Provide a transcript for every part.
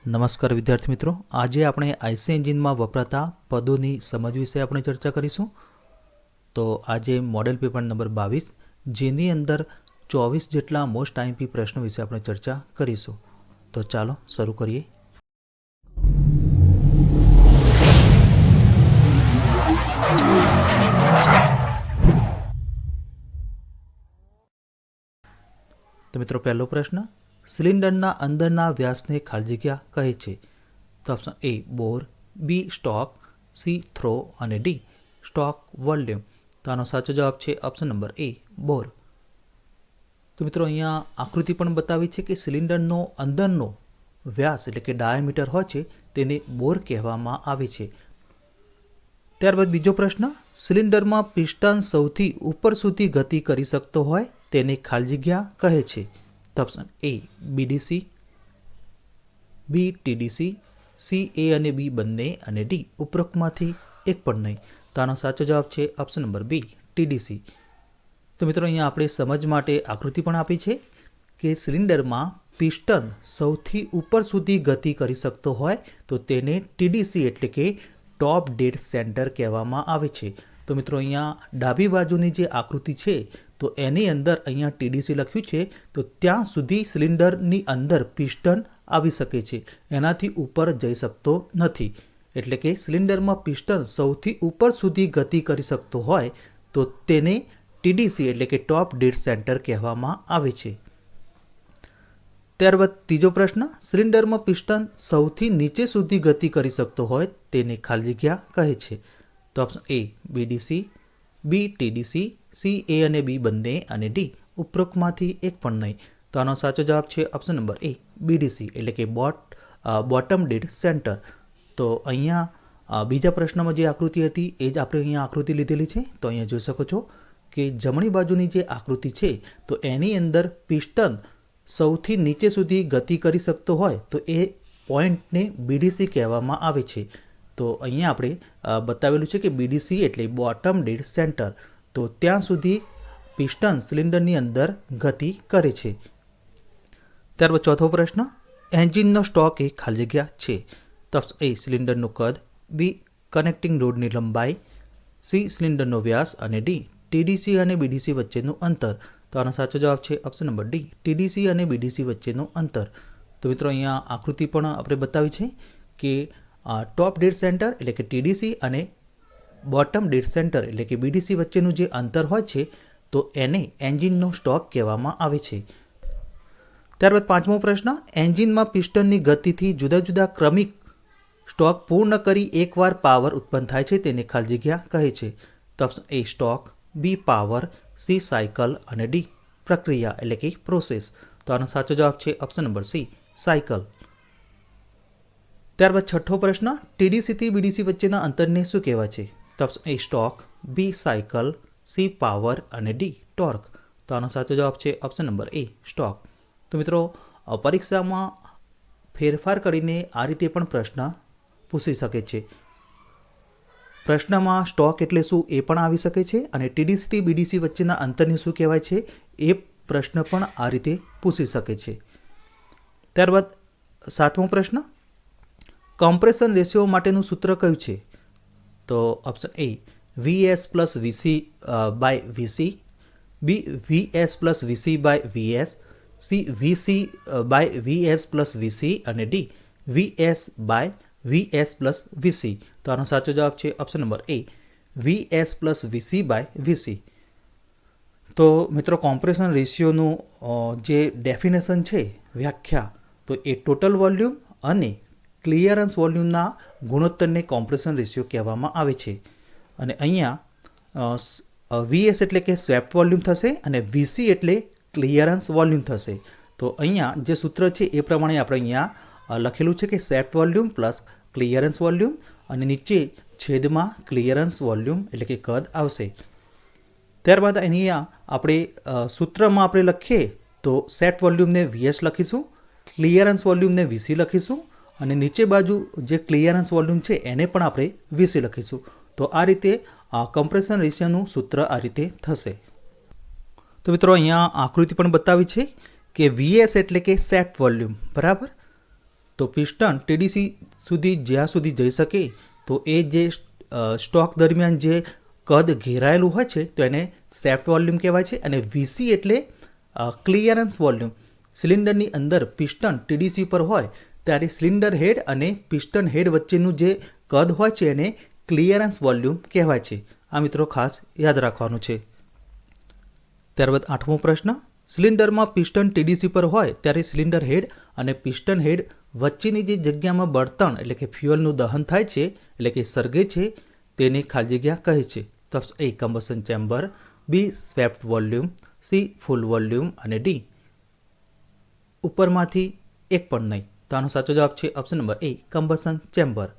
નમસ્કાર વિદ્યાર્થી મિત્રો, આજે આપણે આઈસી એન્જિનમાં વપરાતા પદોની સમજ વિશે આપણે ચર્ચા કરીશું. તો આજે મોડેલ પેપર નંબર 22 જેની અંદર 24 જેટલા મોસ્ટ આઈએમપી પ્રશ્નો વિશે આપણે ચર્ચા કરીશું. તો ચાલો શરૂ કરીએ. તો મિત્રો, પહેલો પ્રશ્ન, સિલિન્ડરના અંદરના વ્યાસને ખાલી જગ્યા કહે છે. તો option A bore, B stroke, C throw અને ડી સ્ટોક વોલ્યુમ. તો આનો સાચો જવાબ છે ઓપ્શન નંબર એ બોર. તો મિત્રો, અહીંયા આકૃતિ પણ બતાવી છે કે સિલિન્ડરનો અંદરનો વ્યાસ એટલે કે ડાયામીટર હોય છે તેને બોર કહેવામાં આવે છે. ત્યારબાદ બીજો પ્રશ્ન, સિલિન્ડરમાં પિસ્ટન સૌથી ઉપર સુધી ગતિ કરી શકતો હોય તેને ખાલી જગ્યા કહે છે. તો option A BDC, B TDC, C A અને બી બંને અને ડી ઉપરોક્તમાંથી એક પણ નહીં. તો આનો સાચો જવાબ છે ઓપ્શન નંબર બી ટીડીસી. તો મિત્રો, અહીંયા આપણે સમજ માટે આકૃતિ પણ આપી છે કે સિલિન્ડરમાં પિસ્ટન સૌથી ઉપર સુધી ગતિ કરી શકતો હોય તો તેને ટીડીસી એટલે કે ટોપ ડેડ સેન્ટર કહેવામાં આવે છે. તો મિત્રો, અહીંયા ડાબી બાજુની જે આકૃતિ છે તો એની અંદર અહીંયા ટીડીસી લખ્યું છે. તો ત્યાં સુધી સિલિન્ડરની અંદર પિસ્ટન આવી શકે છે, એનાથી ઉપર જઈ શકતો નથી. એટલે કે સિલિન્ડરમાં પિસ્ટન સૌથી ઉપર સુધી ગતિ કરી શકતો હોય તો તેને ટીડીસી એટલે કે ટોપ ડેડ સેન્ટર કહેવામાં આવે છે. ત્યારબાદ ત્રીજો પ્રશ્ન, સિલિન્ડરમાં પિસ્ટન સૌથી નીચે સુધી ગતિ કરી શકતો હોય તેને ખાલી જગ્યા કહે છે. તો option A BDC, B TDC, C A અને બી બંને અને ડી ઉપરોક્તમાંથી એક પણ નહીં. તો આનો સાચો જવાબ છે ઓપ્શન નંબર એ બીડીસી એટલે કે બોટમ ડેડ સેન્ટર. તો અહીંયા બીજા પ્રશ્નમાં જે આકૃતિ હતી એ જ આપણે અહીંયા આકૃતિ લીધેલી છે. તો અહીંયા જોઈ શકો છો કે જમણી બાજુની જે આકૃતિ છે તો એની અંદર પિસ્ટન સૌથી નીચે સુધી ગતિ કરી શકતો હોય તો એ પોઈન્ટને બીડીસી કહેવામાં આવે છે. તો અહીંયા આપણે બતાવેલું છે કે બીડીસી એટલે બોટમ ડેડ સેન્ટર. તો ત્યાં સુધી પિસ્ટન સિલિન્ડરની અંદર ગતિ કરે છે. ત્યારબાદ ચોથો પ્રશ્ન, એન્જિનનો સ્ટોક એ ખાલી જગ્યા છે. તો એ સિલિન્ડરનું કદ, બી કનેક્ટિંગ રોડની લંબાઈ, સી સિલિન્ડરનો વ્યાસ અને ડી ટીડીસી અને બીડીસી વચ્ચેનું અંતર. તો આનો સાચો જવાબ છે ઓપ્શન નંબર ડી ટીડીસી અને બીડીસી વચ્ચેનું અંતર. તો મિત્રો, અહીંયા આકૃતિ પણ આપણે બતાવી છે કે ટોપ ડેડ સેન્ટર એટલે કે ટીડીસી અને બોટમ ડેડ સેન્ટર એટલે કે બીડીસી વચ્ચેનું જે અંતર હોય છે તો એને એન્જિનનો સ્ટોક કહેવામાં આવે છે. ત્યારબાદ પાંચમો પ્રશ્ન, એન્જિનમાં પિસ્ટનની ગતિથી જુદા જુદા ક્રમિક સ્ટોક પૂર્ણ કરી એકવાર પાવર ઉત્પન્ન થાય છે તેને ખાલી જગ્યા કહે છે. તો option A stroke, B power, C cycle અને ડી પ્રક્રિયા એટલે કે પ્રોસેસ. તો આનો સાચો જવાબ છે ઓપ્શન નંબર સી સાયકલ. ત્યારબાદ છઠ્ઠો પ્રશ્ન, ટીડીસીથી બીડીસી વચ્ચેના અંતરને શું કહેવાય છે? તો option A stroke, B cycle, C power અને ડી ટોર્ક. તો આનો સાચો જવાબ છે ઓપ્શન નંબર એ સ્ટોક. તો મિત્રો, પરીક્ષામાં ફેરફાર કરીને આ રીતે પણ પ્રશ્ન પૂછી શકે છે. પ્રશ્નમાં સ્ટોક એટલે શું એ પણ આવી શકે છે અને ટીડીસીથી બીડીસી વચ્ચેના અંતરને શું કહેવાય છે એ પ્રશ્ન પણ આ રીતે પૂછી શકે છે. ત્યારબાદ સાતમો પ્રશ્ન, કોમ્પ્રેશન રેશિયો માટેનું સૂત્ર કયું છે? તો option A VS plus VC by VC, B VS plus VC by VS, C VC by VS plus VC અને D VS by VS plus VC. તો આનો સાચો જવાબ છે option number A VS plus VC by VC. તો મિત્રો, compression રેશિયોનું જે ડેફિનેશન છે, વ્યાખ્યા, તો એ ટોટલ વોલ્યુમ અને ક્લિયરન્સ વોલ્યુમના ગુણોત્તરને કોમ્પ્રેશન રેશિયો કહેવામાં આવે છે. અને અહીંયા વીએસ એટલે કે સ્વેપ્ટ વોલ્યુમ થશે અને વીસી એટલે ક્લિયરન્સ વોલ્યુમ થશે. તો અહીંયા જે સૂત્ર છે એ પ્રમાણે આપણે અહીંયા લખેલું છે કે swept volume plus clearance volume અને નીચે છેદમાં ક્લિયરન્સ વોલ્યુમ એટલે કે કદ આવશે. ત્યારબાદ અહીંયા આપણે સૂત્રમાં આપણે લખીએ તો સેટ વોલ્યુમને વીએસ લખીશું, ક્લિયરન્સ વોલ્યુમને વીસી લખીશું અને નીચે બાજુ જે ક્લિયરન્સ વોલ્યુમ છે એને પણ આપણે વીસી લખીશું. તો આ રીતે કમ્પ્રેશન રેશિયોનું સૂત્ર આ રીતે થશે. તો મિત્રો, અહીંયા આકૃતિ પણ બતાવી છે કે વીએસ એટલે કે સેટ વોલ્યુમ, બરાબર. તો પિસ્ટન ટીડીસી સુધી જ્યાં સુધી જઈ શકે તો એ જે સ્ટોક દરમિયાન જે કદ ઘેરાયેલું હોય છે તો એને સેફ્ટ વોલ્યુમ કહેવાય છે. અને વીસી એટલે ક્લિયરન્સ વોલ્યુમ. સિલિન્ડરની અંદર પિસ્ટન ટીડીસી પર હોય ત્યારે સિલિન્ડર હેડ અને પિસ્ટન હેડ વચ્ચેનું જે કદ હોય છે એને ક્લિયરન્સ વોલ્યુમ કહેવાય છે. આ મિત્રો ખાસ યાદ રાખવાનું છે. ત્યારબાદ 8મો પ્રશ્ન, સિલિન્ડરમાં પિસ્ટન ટીડીસી પર હોય ત્યારે સિલિન્ડર હેડ અને પિસ્ટન હેડ વચ્ચેની જે જગ્યામાં બળતણ એટલે કે ફ્યુઅલનું દહન થાય છે એટલે કે સળગે છે તેને ખાલી જગ્યા કહે છે. તો option A combustion chamber, B swept volume, C full volume અને ડી ઉપરમાંથી એક પણ નહીં. તો આનો સાચો જવાબ છે option number A combustion chamber.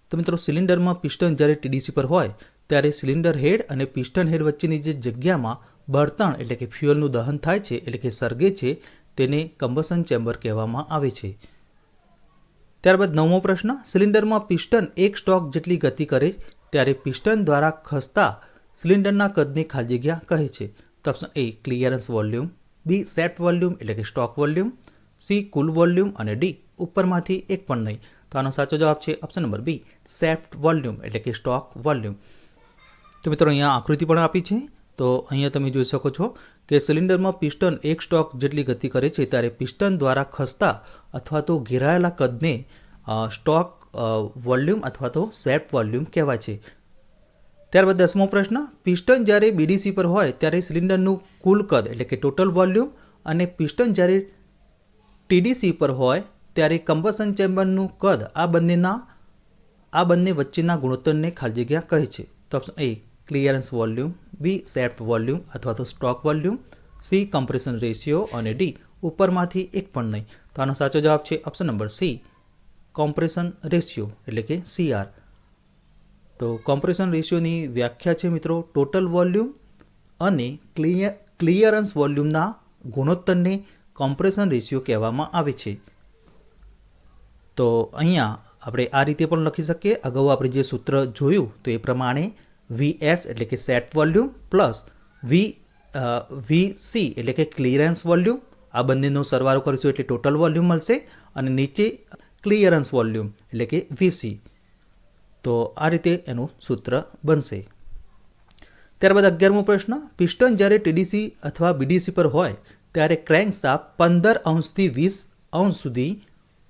તો મિત્રો સિલિન્ડરમાં પિસ્ટન જ્યારે ટીડીસી પર હોય ત્યારે સિલિન્ડર હેડ અને પિસ્ટન હેડ વચ્ચેની જે જગ્યામાં બળતણ એટલે કે ફ્યુઅલનું દહન થાય છે એટલે કે સળગે છે તેને કમ્બશન ચેમ્બર કહેવામાં આવે છે. ત્યારબાદ 9મો પ્રશ્ન, સિલિન્ડરમાં પિસ્ટન એક સ્ટોક જેટલી ગતિ કરે ત્યારે પિસ્ટન દ્વારા ખસતા સિલિન્ડરના કદને ખાલી જગ્યા કહે છે. તો option A clearance volume, B swept volume એટલે કે સ્ટોક વોલ્યુમ, સી કુલ વોલ્યુમ અને ડી ઉપરમાંથી એક પણ નહીં. તો આનો સાચો જવાબ છે option number B swept volume એટલે કે સ્ટોક વોલ્યુમ. તો મિત્રો અહીંયા આકૃતિ પણ આપી છે. તો અહીંયા તમે જોઈ શકો છો કે સિલિન્ડરમાં પિસ્ટન એક સ્ટોક જેટલી ગતિ કરે છે ત્યારે પિસ્ટન દ્વારા ખસતા અથવા તો ઘેરાયેલા કદને સ્ટોક વોલ્યુમ અથવા તો સેફ્ટ વોલ્યુમ કહેવાય છે. ત્યારબાદ 10મો પ્રશ્ન, પિસ્ટન જ્યારે બીડીસી પર હોય ત્યારે સિલિન્ડરનું કુલ કદ એટલે કે ટોટલ વોલ્યુમ અને પિસ્ટન જ્યારે ટીડીસી પર હોય ત્યારે કમ્બશન ચેમ્બરનું કદ આ બંને વચ્ચેના ગુણોત્તરને ખાલી જગ્યા કહે છે. તો option A clearance volume, B swept volume અથવા તો stroke volume, C compression ratio અને ડી ઉપરમાંથી એક પણ નહીં. તો આનો સાચો જવાબ છે option number C compression ratio એટલે કે CR. તો કોમ્પ્રેશન રેશિયોની વ્યાખ્યા છે મિત્રો ટોટલ વોલ્યુમ અને ક્લિયરન્સ વોલ્યુમના ગુણોત્તરને કોમ્પ્રેશન રેશિયો કહેવામાં આવે છે. તો અહીંયા આપણે આ રીતે પણ લખી શકીએ. અગાઉ આપણે જે સૂત્ર જોયું તો એ પ્રમાણે VS એટલે કે સેટ વોલ્યુમ પ્લસ VC એટલે કે ક્લિયરન્સ વોલ્યુમ આ બંનેનો સરવાળો કરીશું એટલે ટોટલ વોલ્યુમ મળશે અને નીચે ક્લિયરન્સ વોલ્યુમ એટલે કે VC. તો આ રીતે એનું સૂત્ર બનશે. ત્યારબાદ 11મો પ્રશ્ન, પિસ્ટન જ્યારે TDC અથવા BDC પર હોય ત્યારે ક્રેન્કશાફ્ટ 15 અંશથી 20 અંશ સુધી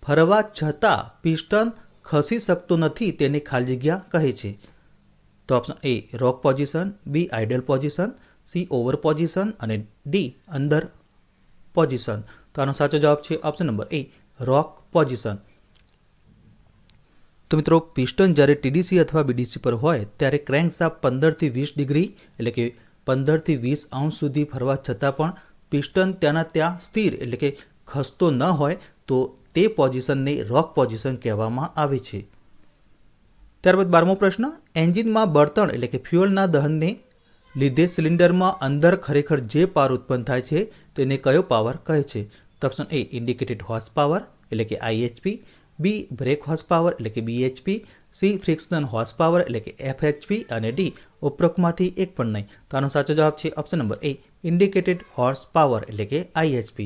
ફરવા છતાં પિસ્ટન ખસી શકતો નથી તેને ખાલી જગ્યા કહે છે. તો option A rock position, B idle position, C over position અને ડી અંડર પોઝિશન. તો આનો સાચો જવાબ છે option number A rock position. તો મિત્રો પિસ્ટન જ્યારે TDC અથવા BDC પર હોય ત્યારે ક્રેન્કશાફ્ટ 15 થી 20 ડિગ્રી એટલે કે 15 થી 20 અંશ સુધી ફરવા છતાં પણ પિસ્ટન ત્યાં સ્થિર એટલે કે ખસતો ન હોય તો તે પોઝિશનને રોક પોઝિશન કહેવામાં આવે છે. ત્યારબાદ 12મો પ્રશ્ન, એન્જિનમાં બળતણ એટલે કે ફ્યુઅલના દહનને લીધે સિલિન્ડરમાં અંદર ખરેખર જે પાવર ઉત્પન્ન થાય છે તેને કયો પાવર કહે છે? તો option A indicated horse power એટલે કે IHP, બી બ્રેક હોર્સ પાવર એટલે કે BHP, C frictional horse power એટલે કે FHP અને ડી ઉપરોક્તમાંથી એક પણ નહીં. તો આનો સાચો જવાબ છે ઓપ્શન નંબર એ ઇન્ડિકેટેડ હોર્સ પાવર એટલે કે IHP.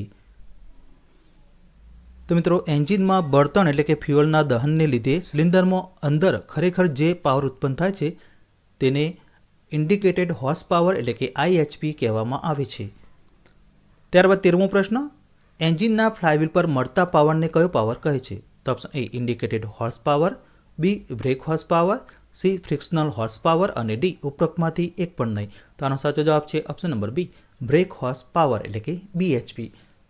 તો મિત્રો એન્જિનમાં બળતણ એટલે કે ફ્યુઅલના દહનને લીધે સિલિન્ડરમાં અંદર ખરેખર જે પાવર ઉત્પન્ન થાય છે તેને ઇન્ડિકેટેડ હોર્સ પાવર એટલે કે IHP કહેવામાં આવે છે. ત્યારબાદ 13મો પ્રશ્ન, એન્જિનના ફ્લાયવ્હીલ પર મળતા પાવરને કયો પાવર કહે છે? તો option A indicated horse power, B brake horse power, C frictional horse power અને ડી ઉપરોક્તમાંથી એક પણ નહીં. તો આનો સાચો જવાબ છે option number B brake horse power એટલે કે BHP.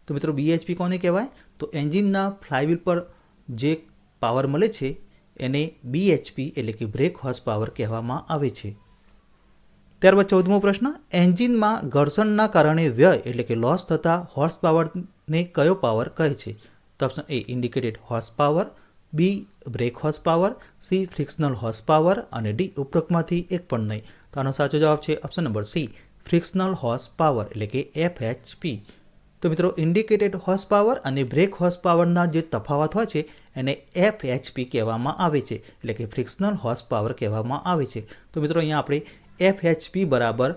તો મિત્રો BHP કોને કહેવાય? તો એન્જિનના ફ્લાયવ્હીલ પર જે પાવર મળે છે એને BHP એટલે કે બ્રેક હોર્સ પાવર કહેવામાં આવે છે. ત્યારબાદ 14મો પ્રશ્ન, એન્જિનમાં ઘર્ષણના કારણે વ્યય એટલે કે લોસ થતા હોર્સ પાવરને કયો પાવર કહે છે? તો option A indicated horse power, B brake horse power, C frictional horse power અને ડી ઉપરોક્તમાંથી એક પણ નહીં. તો આનો સાચો જવાબ છે option number C frictional horse power એટલે કે FHP. તો મિત્રો ઇન્ડિકેટેડ હોર્સ પાવર અને બ્રેક હોર્સ પાવરના જે તફાવત હોય છે એને FHP કહેવામાં આવે છે એટલે કે ફ્રિક્શનલ હોર્સ પાવર કહેવામાં આવે છે. તો મિત્રો અહીંયા આપણે FHP બરાબર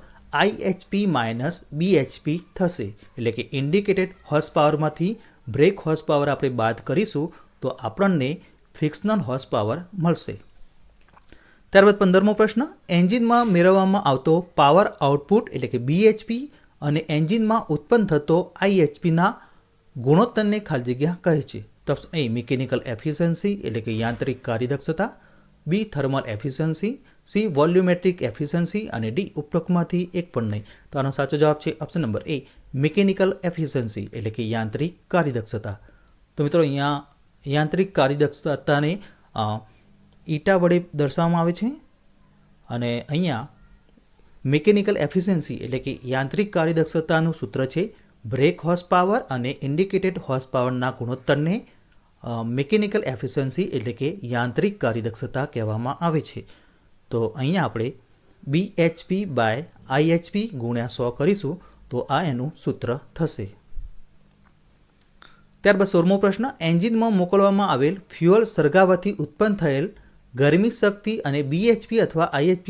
IHP માઇનસ BHP થશે એટલે કે ઇન્ડિકેટેડ હોર્સ પાવરમાંથી બ્રેક હોર્સ પાવર આપણે બાદ કરીશું તો આપણને ફ્રિક્શનલ હોર્સ પાવર મળશે. ત્યારબાદ 15મો પ્રશ્ન, એન્જિનમાં મેળવવામાં આવતો પાવર આઉટપુટ એટલે કે BHP અને એન્જિનમાં ઉત્પન્ન થતો IHPના ગુણોત્તરને ખાલી જગ્યા કહે છે. તો ઓપ્શન એ મિકેનિકલ એફિશિયન્સી એટલે કે યાંત્રિક કાર્યદક્ષતા, B thermal efficiency, C volumetric efficiency અને ડી ઉપરોક્તમાંથી એક પણ નહીં. તો આનો સાચો જવાબ છે option number A mechanical efficiency એટલે કે યાંત્રિક કાર્યદક્ષતા. તો મિત્રો અહીંયા યાંત્રિક કાર્યદક્ષતાને ઈટા વડે દર્શાવવામાં આવે છે અને અહીંયા મિકેનિકલ એફિશિયન્સી એટલે કે યાંત્રિક કાર્યદક્ષતાનું સૂત્ર છે બ્રેક હોર્સ પાવર અને ઇન્ડિકેટેડ હોર્સ પાવરના ગુણોત્તરને મિકેનિકલ એફિશિયન્સી એટલે કે યાંત્રિક કાર્યદક્ષતા કહેવામાં આવે છે. તો અહીંયા આપણે BHP બાય IHP ગુણ્યા 100 કરીશું તો આ એનું સૂત્ર થશે. ત્યારબાદ 16મો પ્રશ્ન, એન્જિનમાં મોકલવામાં આવેલ ફ્યુઅલ સળગાવવાથી ઉત્પન્ન થયેલ ગરમી શક્તિ અને BHP અથવા IHP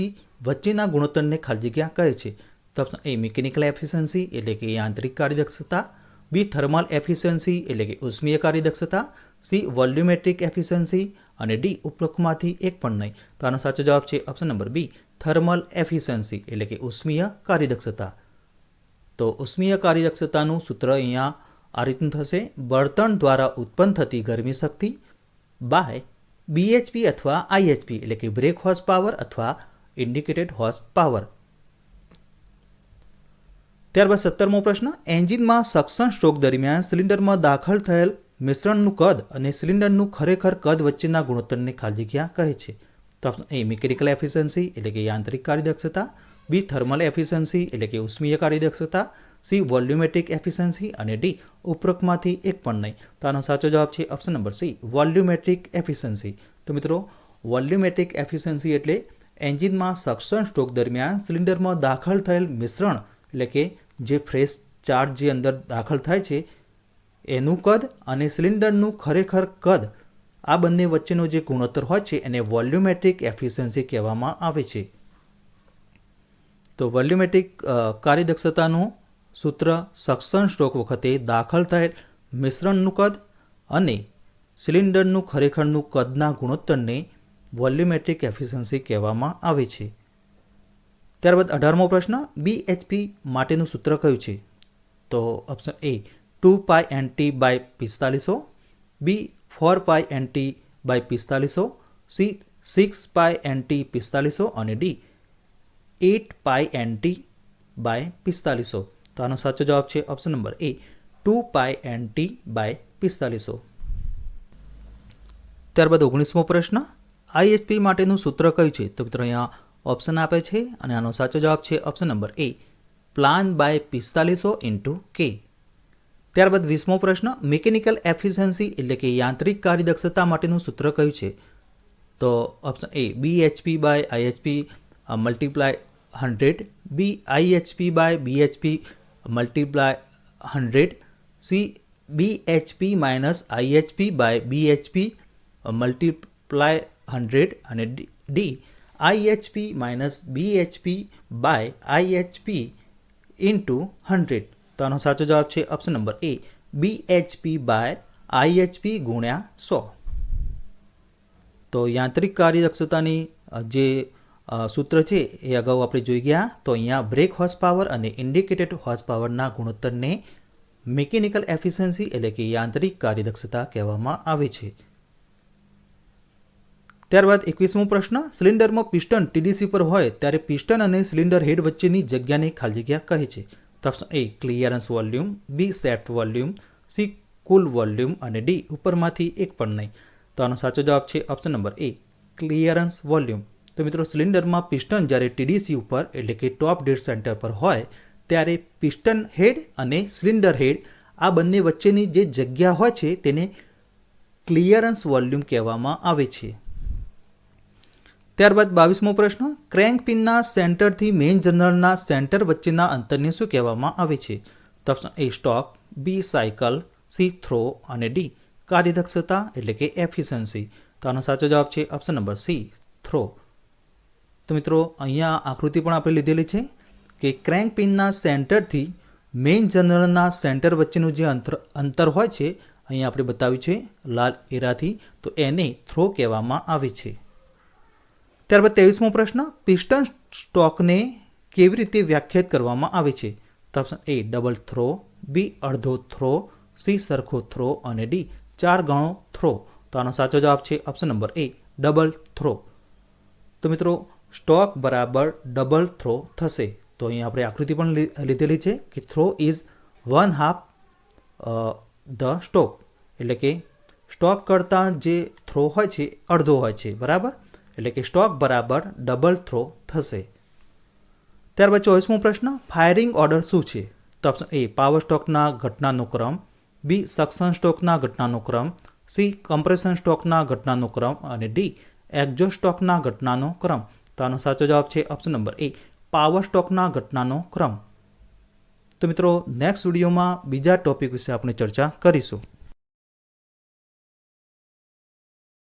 વચ્ચેના ગુણોત્તરને ખાલી જગ્યા કહે છે. તો ઓપ્શન એ મિકેનિકલ એફિશિયન્સી એટલે કે યાંત્રિક કાર્યદક્ષતા, બી થર્મલ એફિશિયન્સી એટલે કે ઉષ્મીય કાર્યદક્ષતા, સી વોલ્યુમેટ્રિક એફિશિયન્સી અને ડી ઉપરોક્તમાંથી એક પણ નહીં. તો આનો સાચો જવાબ છે option number B thermal efficiency એટલે કે ઉષ્મીય કાર્યદક્ષતા. તો ઉષ્મીય કાર્યદક્ષતાનું સૂત્ર અહીંયા આ રીતનું થશે, બળતણ દ્વારા ઉત્પન્ન થતી ગરમી શક્તિ બાય BHP અથવા IHP એટલે કે બ્રેક હોર્સ પાવર અથવા ઇન્ડિકેટેડ હોર્સ પાવર. ત્યારબાદ 17મો પ્રશ્ન, એન્જિનમાં સક્શન સ્ટ્રોક દરમિયાન સિલિન્ડરમાં દાખલ થયેલ મિશ્રણનું કદ અને સિલિન્ડરનું ખરેખર કદ વચ્ચેના ગુણોત્તરને ખાલી જગ્યા કહે છે. તો ઓપ્શન એ મિકેનિકલ એફિશિયન્સી એટલે કે યાંત્રિક કાર્યદક્ષતા, બી થર્મલ એફિશિયન્સી એટલે કે ઉષ્મીય કાર્યદક્ષતા, સી વોલ્યુમેટ્રિક એફિશિયન્સી અને ડી ઉપરોક્તમાંથી એક પણ નહીં. તો આનો સાચો જવાબ છે option number C volumetric efficiency. તો મિત્રો વોલ્યુમેટ્રિક એફિશિયન્સી એટલે એન્જિનમાં સક્શન સ્ટ્રોક દરમિયાન સિલિન્ડરમાં દાખલ થયેલ મિશ્રણ એટલે કે જે ફ્રેશ ચાર્જ જે અંદર દાખલ થાય છે એનું કદ અને સિલિન્ડરનું ખરેખર કદ આ બંને વચ્ચેનો જે ગુણોત્તર હોય છે એને વોલ્યુમેટ્રિક એફિશિયન્સી કહેવામાં આવે છે. તો વોલ્યુમેટ્રિક કાર્યદક્ષતાનું સૂત્ર સક્શન સ્ટ્રોક વખતે દાખલ થયેલ મિશ્રણનું કદ અને સિલિન્ડરનું ખરેખરનું કદના ગુણોત્તરને વોલ્યુમેટ્રિક એફિશિયન્સી કહેવામાં આવે છે. ત્યારબાદ 18મો પ્રશ્ન, BHP માટેનું સૂત્ર કયું છે? તો option A 2πNT by 4500, B 4πNT by 4500, C 6πNT 4500 અને ડી 8πNT બાય 4500. તો આનો સાચો જવાબ છે option number A 2πNT by 4500. ત્યારબાદ 19મો પ્રશ્ન, IHP માટેનું સૂત્ર કયું છે? તો મિત્રો અહીંયા ઓપ્શન આપે છે અને આનો સાચો જવાબ છે option number A plan by 4500 into કે. ત્યારબાદ 20મો પ્રશ્ન, મિકેનિકલ એફિશિયન્સી એટલે કે યાંત્રિક કાર્યદક્ષતા માટેનું સૂત્ર કયું છે? તો option A BHP by IHP multiply 100, B IHP by BHP multiply 100, C BHP minus IHP by BHP multiply 100 અને D IHP minus BHP by IHP into 100. તો આનો સાચો જવાબ છે option number A BHP by IHP ગુણ્યા 100. તો યાંત્રિક કાર્યદક્ષતાની જે સૂત્ર છે એ અગાઉ આપણે જોઈ ગયા. તો અહીંયા બ્રેક હોર્સ પાવર અને ઇન્ડિકેટેડ હોર્સ પાવરના ગુણોત્તરને મિકેનિકલ એફિશિયન્સી એટલે કે યાંત્રિક કાર્યદક્ષતા કહેવામાં આવે છે. ત્યારબાદ 21મો પ્રશ્ન, સિલિન્ડરમાં પિસ્ટન TDC પર હોય ત્યારે પિસ્ટન અને સિલિન્ડર હેડ વચ્ચેની જગ્યાને ખાલી જગ્યા કહે છે. તો option A clearance volume, B swept volume, C કુલ વોલ્યુમ અને ડી ઉપરમાંથી એક પણ નહીં. તો આનો સાચો જવાબ છે option number A clearance volume. તો મિત્રો સિલિન્ડરમાં પિસ્ટન જ્યારે TDC ઉપર એટલે કે ટોપ ડેડ સેન્ટર પર હોય ત્યારે પિસ્ટન હેડ અને સિલિન્ડર હેડ આ બંને વચ્ચેની જે જગ્યા હોય છે તેને ક્લિયરન્સ વોલ્યુમ કહેવામાં આવે છે. ત્યારબાદ 22મો પ્રશ્ન, ક્રેન્ક પિનના સેન્ટરથી મેઇન જનરલના સેન્ટર વચ્ચેના અંતરને શું કહેવામાં આવે છે? તો option A stroke, B cycle, C throw અને ડી કાર્યદક્ષતા એટલે કે એફિશિયન્સી. તો આનો સાચો જવાબ છે ઓપ્શન નંબર સી થ્રો. તો મિત્રો અહીંયા આકૃતિ પણ આપણે લીધેલી છે કે ક્રેન્ક પિનના સેન્ટરથી મેઇન જનરલના સેન્ટર વચ્ચેનું જે અંતર હોય છે, અહીંયા આપણે બતાવ્યું છે લાલ એરાથી, તો એને થ્રો કહેવામાં આવે છે. ત્યારબાદ 23મો પ્રશ્ન, પિસ્ટન સ્ટોકને કેવી રીતે વ્યાખ્યાયિત કરવામાં આવે છે? તો ઓપ્શન એ ડબલ થ્રો, બી અડધો થ્રો, સી સરખો થ્રો અને ડી 4 ગણો થ્રો. તો આનો સાચો જવાબ છે ઓપ્શન નંબર એ ડબલ થ્રો. તો મિત્રો સ્ટોક બરાબર ડબલ થ્રો થશે. તો અહીં આપણે આકૃતિ પણ લીધેલી છે કે થ્રો ઇઝ 1/2 ધ સ્ટોક, એટલે કે સ્ટોક કરતાં જે થ્રો હોય છે અડધો હોય છે, બરાબર, એટલે કે સ્ટોક બરાબર ડબલ થ્રો થશે. ત્યારબાદ 24મો પ્રશ્ન, ફાયરિંગ ઓર્ડર શું છે? તો ઓપ્શન એ પાવર સ્ટોકના ઘટનાનો ક્રમ, બી સક્શન સ્ટોકના ઘટનાનો ક્રમ, સી કમ્પ્રેશન સ્ટોકના ઘટનાનો ક્રમ અને ડી એક્ઝોસ્ટ સ્ટોકના ઘટનાનો ક્રમ. તો આનો સાચો જવાબ છે ઓપ્શન નંબર એ પાવર સ્ટોકના ઘટનાનો ક્રમ. તો મિત્રો નેક્સ્ટ વિડીયોમાં બીજા ટોપિક વિશે આપણે ચર્ચા કરીશું.